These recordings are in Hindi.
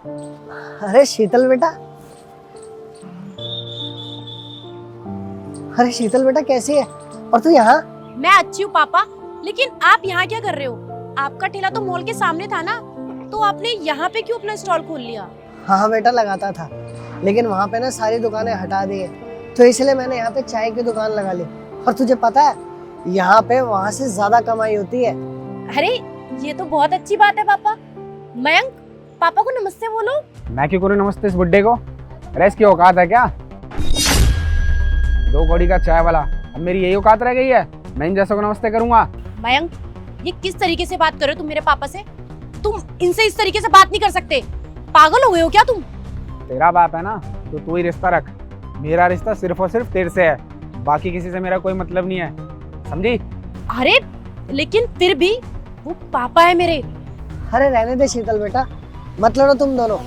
अरे शीतल बेटा, अरे शीतल बेटा कैसी है? और तू यहाँ? मैं अच्छी हूँ पापा, लेकिन आप यहाँ क्या कर रहे हो? आपका ठेला तो मॉल के सामने था ना, तो आपने यहाँ पे क्यों अपना स्टॉल खोल लिया? हाँ बेटा लगाता था, लेकिन वहाँ पे ना सारी दुकानें हटा दी है, तो इसलिए मैंने यहाँ पे चाय की दुकान लगा ली। और तुझे पता है यहाँ पे वहाँ से ज्यादा कमाई होती है। अरे ये तो बहुत अच्छी बात है पापा। मयंक, पापा को नमस्ते बोलो। मैं क्यों करूँ नमस्ते इस बुड्ढे को? अरे इसकी औकात है क्या? 2 कौड़ी का चाय वाला, अब मेरी यही औकात रह गई है? मैं इन जैसों को नमस्ते करूंगा? मयंक, ये किस तरीके से बात कर रहे हो तुम मेरे पापा से? तुम इनसे इस तरीके से बात नहीं कर सकते। पागल हो गए हो क्या तुम? तेरा बाप है ना, तो तू ही रिश्ता रख। मेरा रिश्ता सिर्फ और सिर्फ तेरे से है, बाकी किसी से मेरा कोई मतलब नहीं है, समझी? अरे लेकिन फिर भी वो पापा है मेरे। अरे रहने दे शीतल बेटा, मत लड़ो तुम दोनों।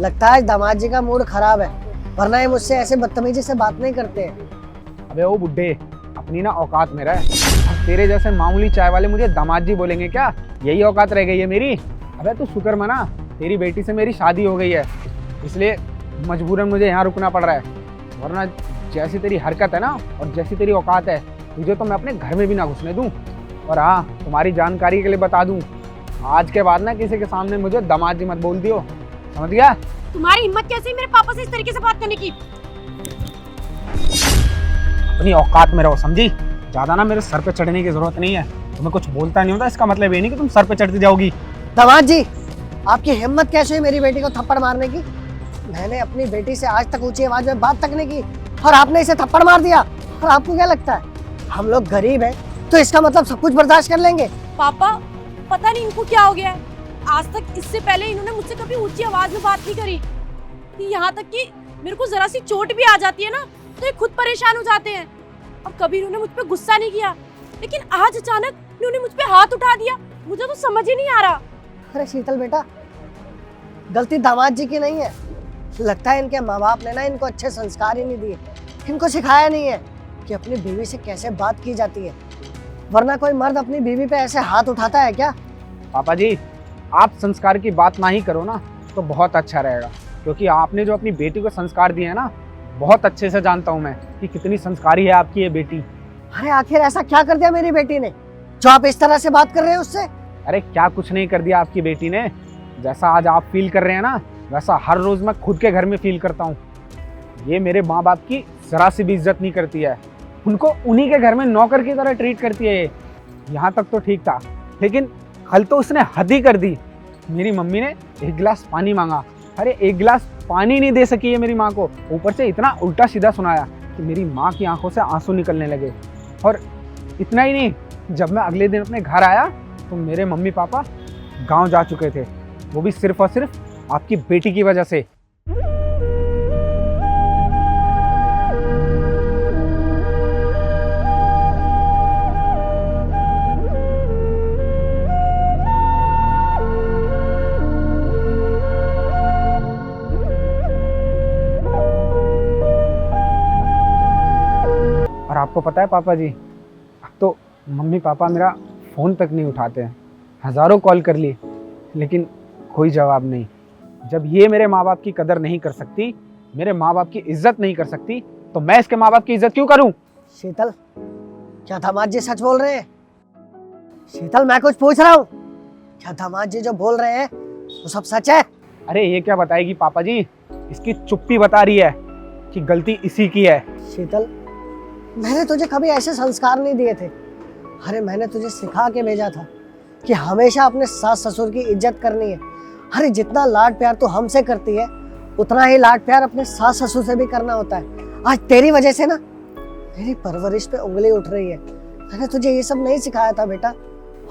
लगता है दामाद जी का मूड खराब है, वरना ये मुझसे ऐसे बदतमीजी से बात नहीं करते हैं। अबे वो बुड्ढे, अपनी ना औकात में रह। अब तेरे जैसे मामूली चाय वाले मुझे दामाद जी बोलेंगे क्या? यही औकात रह गई है मेरी? अबे तू शुक्र मना, तेरी बेटी से मेरी शादी हो गई है, इसलिए मजबूरन मुझे यहाँ रुकना पड़ रहा है, वरना जैसी तेरी हरकत है ना और जैसी तेरी औकात है, तुझे तो मैं अपने घर में भी ना घुसने दूं। और हाँ, तुम्हारी जानकारी के लिए बता दूं, आज के बाद ना किसी के सामने मुझे दामाद जी मत बोल दियो, समझ गया? तुम्हारी हिम्मत कैसे है मेरे पापा से इस तरीके से बात करने की? अपनी औकात में रहो, समझी? ज्यादा ना मेरे सर पे चढ़ने की जरूरत नहीं है। तुम्हें कुछ बोलता नहीं होता, इसका मतलब ये नहीं कि तुम सर पे चढ़ती जाओगी। दामाद जी, आपकी हिम्मत कैसे हुई मेरी बेटी को थप्पड़ मारने की? मैंने अपनी बेटी से आज तक ऊंची आवाज में बात तक नहीं की और आपने इसे थप्पड़ मार दिया। और आपको क्या लगता है हम लोग गरीब हैं तो इसका मतलब सब कुछ बर्दाश्त कर लेंगे? पापा, पता नहीं इनको क्या हो गया है। आज तक इससे पहले इन्होंने मुझसे कभी ऊंची आवाज में बात नहीं करी। यहाँ तक कि मेरे को जरा सी चोट भी आ जाती है ना, तो ये खुद परेशान हो जाते हैं। और कभी इन्होंने मुझ पे गुस्सा नहीं किया, लेकिन आज अचानक इन्होंने मुझ पे हाथ उठा दिया। मुझे तो समझ ही नहीं आ रहा। अरे शीतल बेटा, गलती दामाद जी की नहीं है। लगता है इनके माँ बाप ने ना इनको अच्छे संस्कार ही नहीं दिए, इनको सिखाया नहीं है कि अपनी बीवी से कैसे बात की जाती है, वरना कोई मर्द अपनी बीवी पे ऐसे हाथ उठाता है क्या? पापा जी, आप संस्कार की बात ना ही करो ना तो बहुत अच्छा रहेगा, क्योंकि आपने जो अपनी बेटी को संस्कार दिए हैं ना, बहुत अच्छे से जानता हूँ मैं कि कितनी संस्कारी है आपकी ये बेटी। अरे आखिर ऐसा क्या कर दिया मेरी बेटी ने जो आप इस तरह से बात कर रहे हैं उससे? अरे क्या कुछ नहीं कर दिया आपकी बेटी ने। जैसा आज आप फील कर रहे हैं ना, वैसा हर रोज मैं खुद के घर में फील करता हूँ। ये मेरे माँ बाप की जरा सी भी इज्जत नहीं करती है, उनको उन्हीं के घर में नौकर की तरह ट्रीट करती है। यहाँ तक तो ठीक था, लेकिन कल तो उसने हद ही कर दी। मेरी मम्मी ने 1 गिलास पानी मांगा, अरे 1 गिलास पानी नहीं दे सकी है मेरी माँ को, ऊपर से इतना उल्टा सीधा सुनाया कि मेरी माँ की आंखों से आंसू निकलने लगे। और इतना ही नहीं, जब मैं अगले दिन अपने घर आया तो मेरे मम्मी पापा गांव जा चुके थे, वो भी सिर्फ और सिर्फ आपकी बेटी की वजह से। और आपको पता है पापा जी, अब तो मम्मी पापा मेरा फ़ोन तक नहीं उठाते हैं। हज़ारों कॉल कर ली, लेकिन कोई जवाब नहीं। जब ये मेरे माँ बाप की कदर नहीं कर सकती, मेरे माँ बाप की इज्जत नहीं कर सकती, तो मैं इसके माँ बाप की इज्जत क्यों करूं? शीतल, क्या दामाद जी सच बोल रहे हैं? शीतल, मैं कुछ पूछ रहा हूँ, क्या दामाद जी जो बोल रहे हैं वो सब सच है? अरे ये क्या बताएगी पापा जी, इसकी चुप्पी बता रही है कि गलती इसी की है। शीतल, मैंने तुझे कभी ऐसे संस्कार नहीं दिए थे। अरे मैंने तुझे सिखा के भेजा था कि हमेशा अपने सास ससुर की इज्जत करनी है। अरे जितना लाड प्यार तू हमसे करती है, उतना ही लाड प्यार अपने सास ससुर से भी करना होता है। आज तेरी वजह से ना मेरी परवरिश पे उंगली उठ रही है। मैंने तुझे ये सब नहीं सिखाया था बेटा,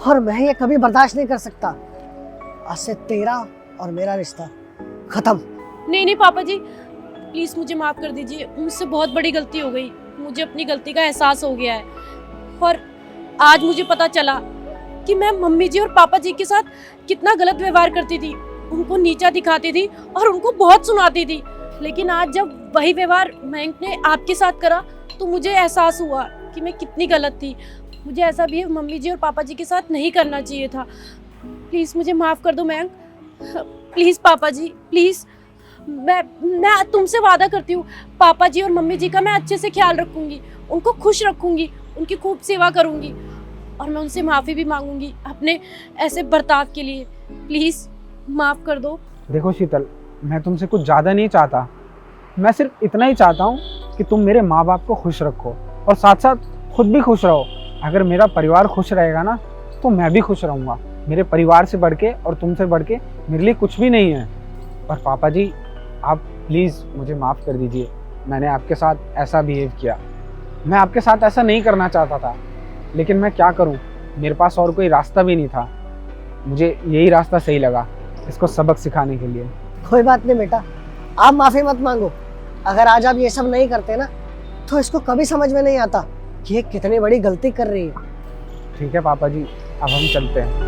और मैं ये कभी बर्दाश्त नहीं कर सकता। आज से तेरा और मेरा रिश्ता खत्म। नहीं नहीं पापा जी, प्लीज मुझे माफ कर दीजिए। मुझसे बहुत बड़ी गलती हो गई, मुझे अपनी गलती का एहसास हो गया है। और आज मुझे पता चला कि मैं मम्मी जी और पापा जी के साथ कितना गलत व्यवहार करती थी, उनको नीचा दिखाती थी और उनको बहुत सुनाती थी। लेकिन आज जब वही व्यवहार मयंक ने आपके साथ करा तो मुझे एहसास हुआ कि मैं कितनी गलत थी। मुझे ऐसा भी मम्मी जी और पापा जी के साथ नहीं करना चाहिए था। प्लीज़ मुझे माफ़ कर दो मयंक, प्लीज पापा जी, प्लीज, मैं तुमसे वादा करती हूँ, पापा जी और मम्मी जी का मैं अच्छे से ख्याल रखूंगी, उनको खुश रखूंगी, उनकी खूब सेवा करूंगी और मैं उनसे माफ़ी भी मांगूंगी अपने ऐसे बर्ताव के लिए। प्लीज़ माफ़ कर दो। देखो शीतल, मैं तुमसे कुछ ज़्यादा नहीं चाहता, मैं सिर्फ इतना ही चाहता हूँ कि तुम मेरे माँ बाप को खुश रखो और साथ साथ खुद भी खुश रहो। अगर मेरा परिवार खुश रहेगा ना तो मैं भी खुश रहूँगा। मेरे परिवार से बढ़ के और तुमसे बढ़ के मेरे लिए कुछ भी नहीं है। और पापा जी, आप प्लीज़ मुझे माफ़ कर दीजिए, मैंने आपके साथ ऐसा बिहेव किया। मैं आपके साथ ऐसा नहीं करना चाहता था, लेकिन मैं क्या करूं, मेरे पास और कोई रास्ता भी नहीं था। मुझे यही रास्ता सही लगा इसको सबक सिखाने के लिए। कोई बात नहीं बेटा, आप माफ़ी मत मांगो। अगर आज आप ये सब नहीं करते ना तो इसको कभी समझ में नहीं आता कि ये कितनी बड़ी गलती कर रही है। ठीक है पापा जी, अब हम चलते हैं।